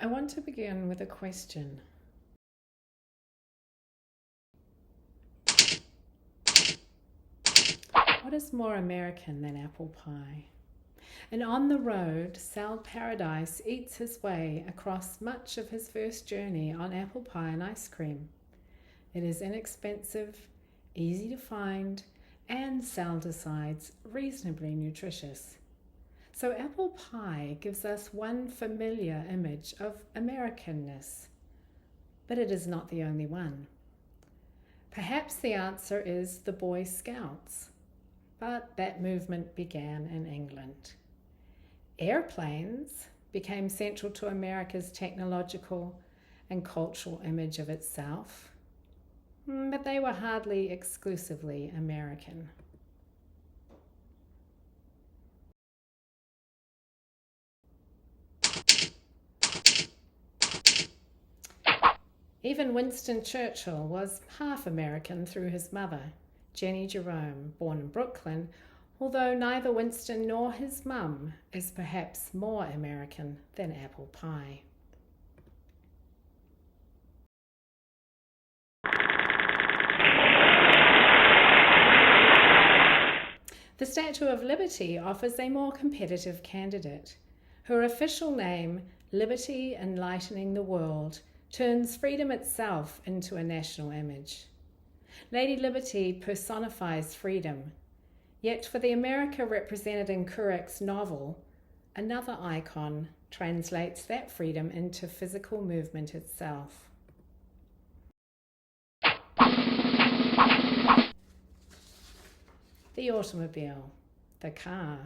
I want to begin with a question. What is more American than apple pie? And on the road, Sal Paradise eats his way across much of his first journey on apple pie and ice cream. It is inexpensive, easy to find, and Sal decides reasonably nutritious. So apple pie gives us one familiar image of Americanness, but it is not the only one. Perhaps the answer is the Boy Scouts, but that movement began in England. Airplanes became central to America's technological and cultural image of itself, but they were hardly exclusively American. Even Winston Churchill was half American through his mother, Jenny Jerome, born in Brooklyn, although neither Winston nor his mum is perhaps more American than apple pie. The Statue of Liberty offers a more competitive candidate. Her official name, Liberty Enlightening the World, turns freedom itself into a national image. Lady Liberty personifies freedom, yet for the America represented in Kerouac's novel, another icon translates that freedom into physical movement itself. The automobile, the car.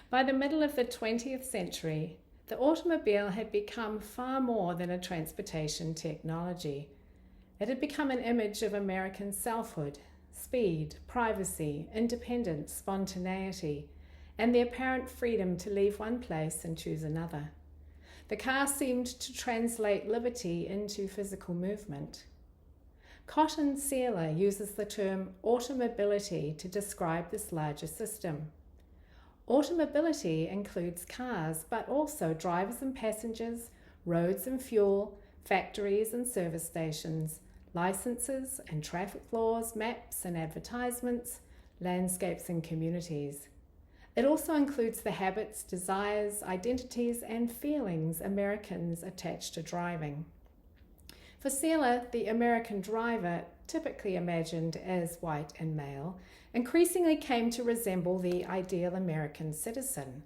By the middle of the 20th century, the automobile had become far more than a transportation technology. It had become an image of American selfhood, speed, privacy, independence, spontaneity, and the apparent freedom to leave one place and choose another. The car seemed to translate liberty into physical movement. Cotton Sealer uses the term automobility to describe this larger system. Automobility includes cars, but also drivers and passengers, roads and fuel, factories and service stations, licenses and traffic laws, maps and advertisements, landscapes and communities. It also includes the habits, desires, identities, and feelings Americans attach to driving. For Sealer, the American driver, typically imagined as white and male, increasingly came to resemble the ideal American citizen,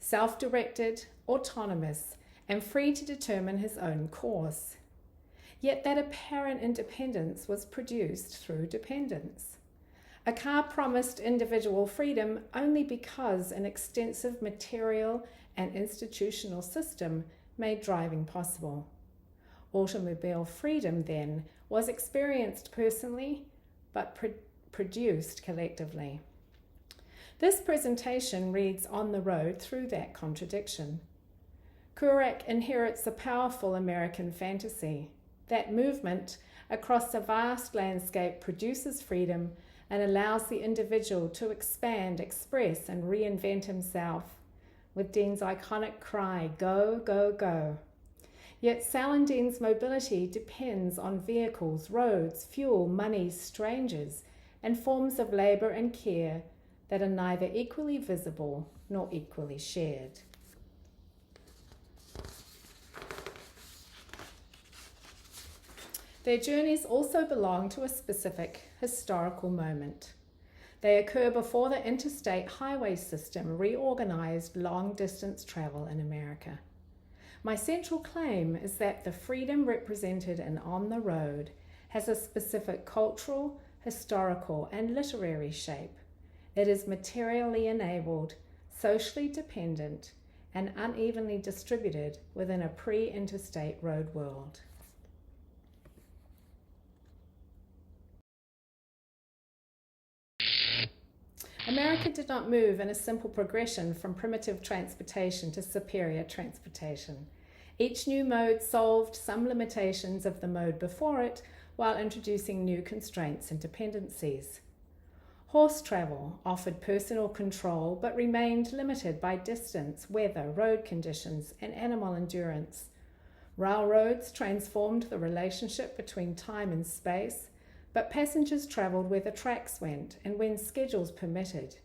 self-directed, autonomous, and free to determine his own course. Yet that apparent independence was produced through dependence. A car promised individual freedom only because an extensive material and institutional system made driving possible. Automobile freedom, then, was experienced personally, but produced collectively. This presentation reads on the road through that contradiction. Kerouac inherits a powerful American fantasy. That movement across a vast landscape produces freedom and allows the individual to expand, express, and reinvent himself, with Dean's iconic cry, "Go, go, go." Yet Sal and Dean's mobility depends on vehicles, roads, fuel, money, strangers, and forms of labour and care that are neither equally visible nor equally shared. Their journeys also belong to a specific historical moment. They occur before the interstate highway system reorganized long-distance travel in America. My central claim is that the freedom represented in On the Road has a specific cultural, historical, and literary shape. It is materially enabled, socially dependent, and unevenly distributed within a pre-interstate road world. America did not move in a simple progression from primitive transportation to superior transportation. Each new mode solved some limitations of the mode before it while introducing new constraints and dependencies. Horse travel offered personal control but remained limited by distance, weather, road conditions, and animal endurance, Railroads transformed the relationship between time and space, but passengers travelled where the tracks went and when schedules permitted.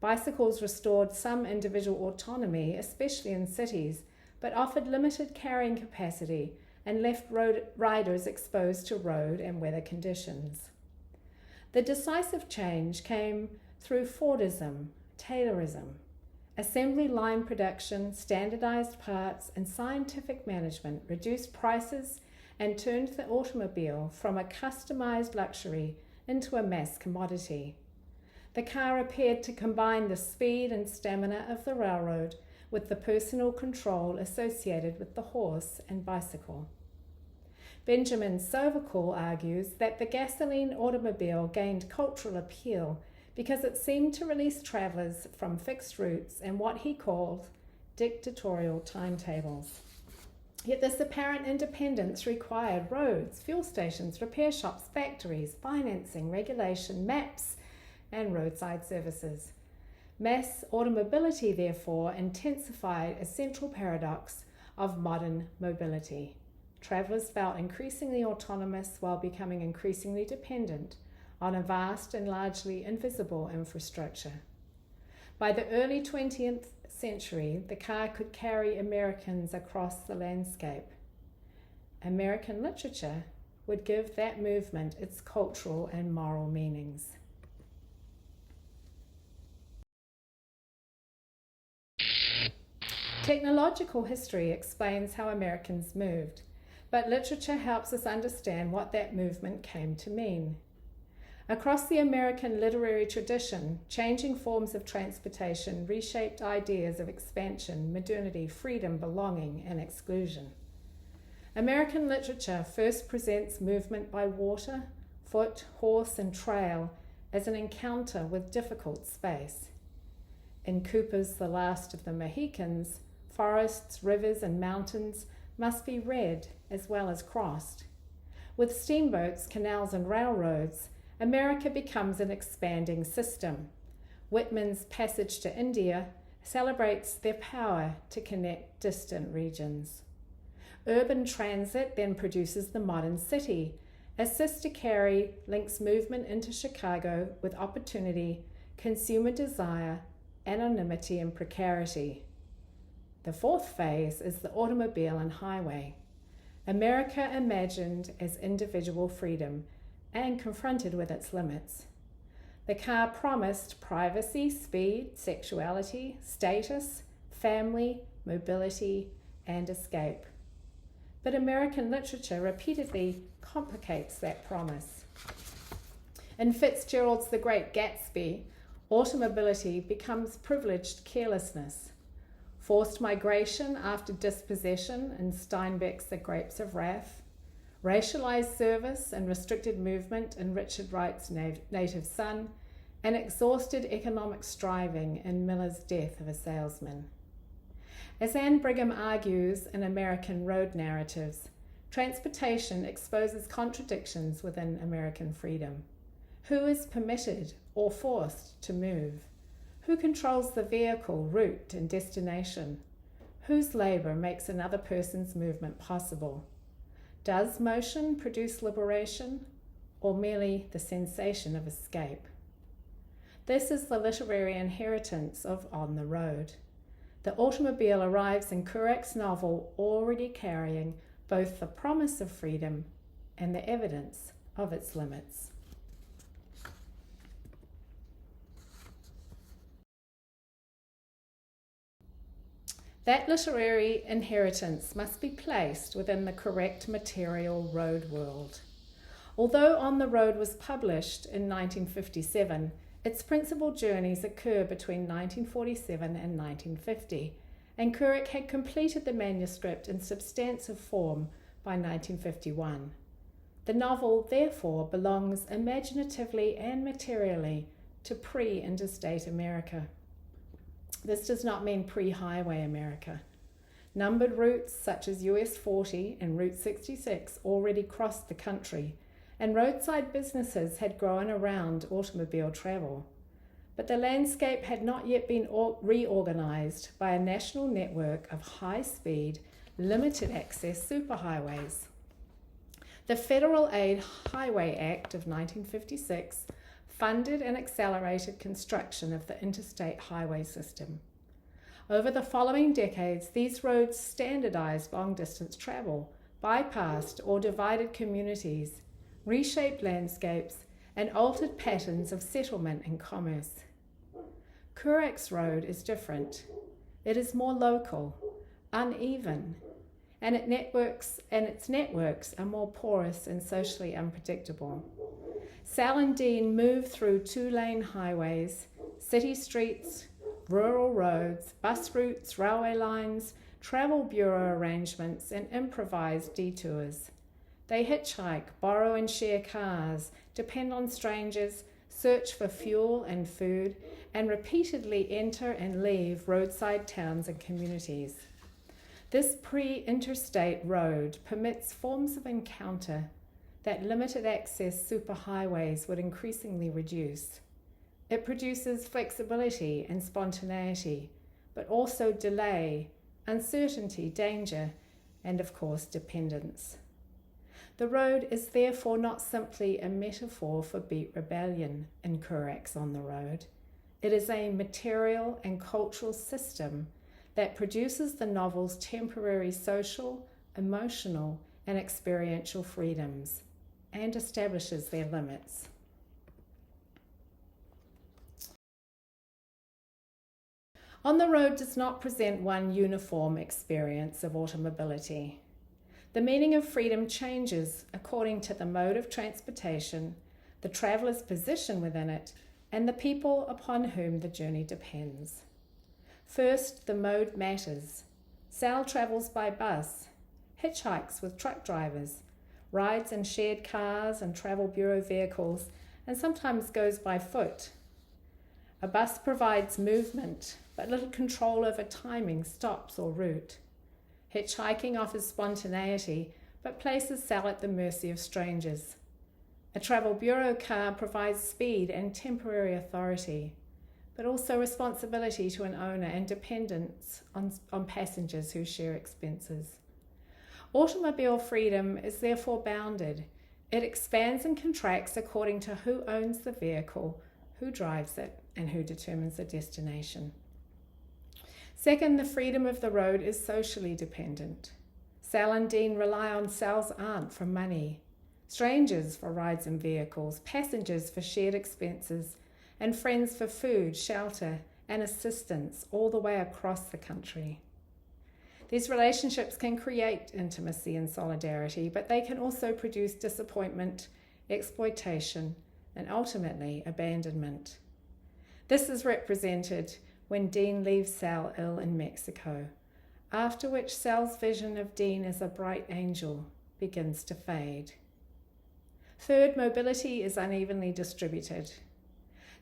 Bicycles restored some individual autonomy, especially in cities, but offered limited carrying capacity and left riders exposed to road and weather conditions. The decisive change came through Fordism, Taylorism. Assembly line production, standardized parts, and scientific management reduced prices and turned the automobile from a customized luxury into a mass commodity. The car appeared to combine the speed and stamina of the railroad with the personal control associated with the horse and bicycle. Benjamin Sovacool argues that the gasoline automobile gained cultural appeal because it seemed to release travelers from fixed routes and what he called dictatorial timetables. Yet this apparent independence required roads, fuel stations, repair shops, factories, financing, regulation, maps, and roadside services. Mass automobility, therefore, intensified a central paradox of modern mobility. Travellers felt increasingly autonomous while becoming increasingly dependent on a vast and largely invisible infrastructure. By the early 20th century, the car could carry Americans across the landscape. American literature would give that movement its cultural and moral meanings. Technological history explains how Americans moved, but literature helps us understand what that movement came to mean. Across the American literary tradition, changing forms of transportation reshaped ideas of expansion, modernity, freedom, belonging, and exclusion. American literature first presents movement by water, foot, horse, and trail as an encounter with difficult space. In Cooper's The Last of the Mohicans, forests, rivers, and mountains must be read as well as crossed. With steamboats, canals, and railroads, America becomes an expanding system. Whitman's Passage to India celebrates their power to connect distant regions. Urban transit then produces the modern city. As Sister Carrie links movement into Chicago with opportunity, consumer desire, anonymity, and precarity. The fourth phase is the automobile and highway. America imagined as individual freedom and confronted with its limits. The car promised privacy, speed, sexuality, status, family, mobility, and escape. But American literature repeatedly complicates that promise. In Fitzgerald's The Great Gatsby, automobility becomes privileged carelessness. Forced migration after dispossession in Steinbeck's The Grapes of Wrath, racialized service and restricted movement in Richard Wright's Native Son, and exhausted economic striving in Miller's Death of a Salesman. As Anne Brigham argues in American Road Narratives, transportation exposes contradictions within American freedom. Who is permitted or forced to move? Who controls the vehicle, route, and destination? Whose labor makes another person's movement possible? Does motion produce liberation, or merely the sensation of escape? This is the literary inheritance of On the Road. The automobile arrives in Kerouac's novel already carrying both the promise of freedom and the evidence of its limits. That literary inheritance must be placed within the correct material road world. Although On the Road was published in 1957, its principal journeys occur between 1947 and 1950, and Kerouac had completed the manuscript in substantive form by 1951. The novel, therefore, belongs imaginatively and materially to pre-interstate America. This does not mean pre-highway America. Numbered routes such as US 40 and Route 66 already crossed the country, and roadside businesses had grown around automobile travel. But the landscape had not yet been reorganized by a national network of high-speed, limited access superhighways. The Federal Aid Highway Act of 1956 funded and accelerated construction of the interstate highway system. Over the following decades, these roads standardized long-distance travel, bypassed or divided communities, reshaped landscapes, and altered patterns of settlement and commerce. Kerouac's road is different. It is more local, uneven, and its networks are more porous and socially unpredictable. Sal and Dean move through two-lane highways, city streets, rural roads, bus routes, railway lines, travel bureau arrangements, and improvised detours. They hitchhike, borrow and share cars, depend on strangers, search for fuel and food, and repeatedly enter and leave roadside towns and communities. This pre-interstate road permits forms of encounter that limited access superhighways would increasingly reduce. It produces flexibility and spontaneity, but also delay, uncertainty, danger, and of course dependence. The road is therefore not simply a metaphor for beat rebellion in Kerouac's On the Road. It is a material and cultural system that produces the novel's temporary social, emotional, and experiential freedoms and establishes their limits. On the Road does not present one uniform experience of automobility. The meaning of freedom changes according to the mode of transportation, the traveller's position within it, and the people upon whom the journey depends. First, the mode matters. Sal travels by bus, hitchhikes with truck drivers, rides in shared cars and travel bureau vehicles, and sometimes goes by foot. A bus provides movement, but little control over timing, stops, or route. Hitchhiking offers spontaneity, but places Sal at the mercy of strangers. A travel bureau car provides speed and temporary authority, but also responsibility to an owner and dependence on passengers who share expenses. Automobile freedom is therefore bounded. It expands and contracts according to who owns the vehicle, who drives it, and who determines the destination. Second, the freedom of the road is socially dependent. Sal and Dean rely on Sal's aunt for money, strangers for rides and vehicles, passengers for shared expenses, and friends for food, shelter, and assistance all the way across the country. These relationships can create intimacy and solidarity, but they can also produce disappointment, exploitation, and ultimately abandonment. This is represented when Dean leaves Sal ill in Mexico, after which Sal's vision of Dean as a bright angel begins to fade. Third, mobility is unevenly distributed.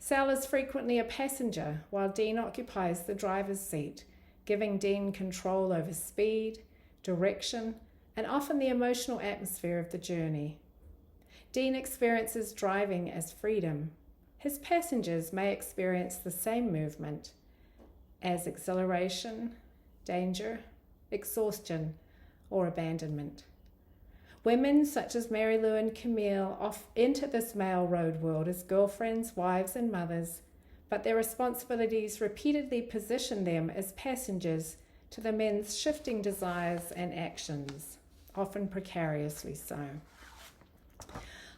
Sal is frequently a passenger while Dean occupies the driver's seat, giving Dean control over speed, direction, and often the emotional atmosphere of the journey. Dean experiences driving as freedom. His passengers may experience the same movement as exhilaration, danger, exhaustion, or abandonment. Women such as Mary Lou and Camille enter this male road world as girlfriends, wives, and mothers, but their responsibilities repeatedly position them as passengers to the men's shifting desires and actions, often precariously so.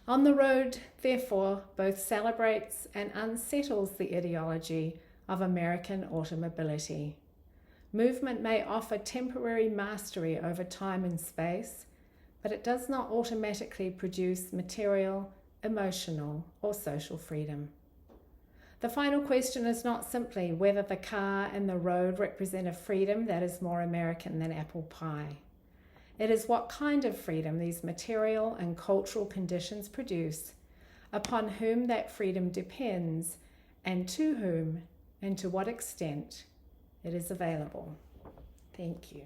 On the Road, therefore, both celebrates and unsettles the ideology of American automobility. Movement may offer temporary mastery over time and space, but it does not automatically produce material, emotional, or social freedom. The final question is not simply whether the car and the road represent a freedom that is more American than apple pie. It is what kind of freedom these material and cultural conditions produce, upon whom that freedom depends, and to whom and to what extent it is available. Thank you.